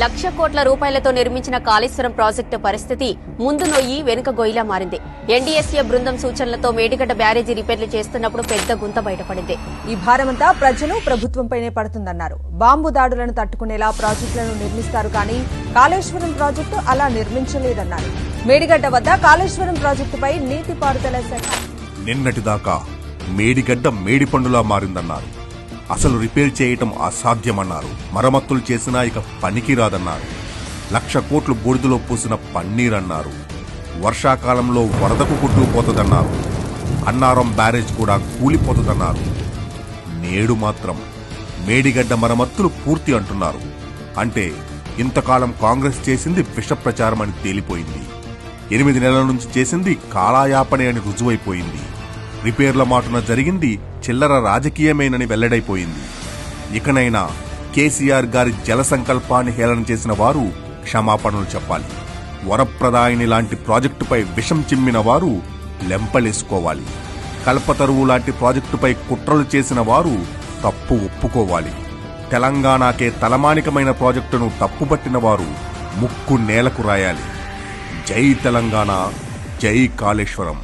1,00,000 కోట్ల రూపాయలతో నిర్మించిన కాళేశ్వరం ప్రాజెక్టు పరిస్థితి ముందు నొయ్యి వెనుక గొయ్యిలా మారింది. ఎన్డీఎస్ఏ బృందం సూచనలతో మేడిగడ్డ బ్యారేజీ రిపేర్లు చేస్తున్నప్పుడు పెద్ద గుంత బయటపడింది. ఈ భారమంతా ప్రజలు ప్రభుత్వంపైనే పడుతుందన్నారు. బాంబు దాడులను తట్టుకునేలా ప్రాజెక్టులను నిర్మిస్తారు కానీ కాళేశ్వరం ప్రాజెక్టు అలా నిర్మించలేదన్నారు. మేడిగడ్డ వద్ద కాళేశ్వరం ప్రాజెక్టుపై నీటిపారుదల శాఖ నిన్నటిదాకా మేడిగడ్డ మేడిపండులా మారిందన్నారు. అసలు రిపేర్ చేయటం అసాధ్యమన్నారు. మరమ్మతులు చేసినా ఇక పనికిరాదన్నారు. 1,00,000 కోట్లు బూడిదలో పూసిన పన్నీరన్నారు. వర్షాకాలంలో వరదకు కొట్టుకుపోతుందన్నారు. అన్నారం బ్యారేజ్ కూడా కూలిపోతుందన్నారు. నేడు మాత్రం మేడిగడ్డ మరమ్మతులు పూర్తి అంటున్నారు. అంటే ఇంతకాలం కాంగ్రెస్ చేసింది విష ప్రచారమని తేలిపోయింది. 8 నెలల నుంచి చేసింది కాలాయాపనే అని రుజువైపోయింది. రిపేర్ల మాటున జరిగింది చిల్లర రాజకీయమేనని వెల్లడైపోయింది. ఇకనైనా కేసీఆర్ గారి జల సంకల్పాన్ని హేళన చేసిన వారు క్షమాపణలు చెప్పాలి. వరప్రదాయిని లాంటి ప్రాజెక్టుపై విషం చిమ్మిన వారు లెంపలేసుకోవాలి. కల్పతరువు లాంటి ప్రాజెక్టుపై కుట్రలు చేసిన వారు తప్పు ఒప్పుకోవాలి. తెలంగాణకే తలమానికమైన ప్రాజెక్టును తప్పుపట్టిన వారు ముక్కు నేలకు రాయాలి. జై తెలంగాణ, జై కాళేశ్వరం.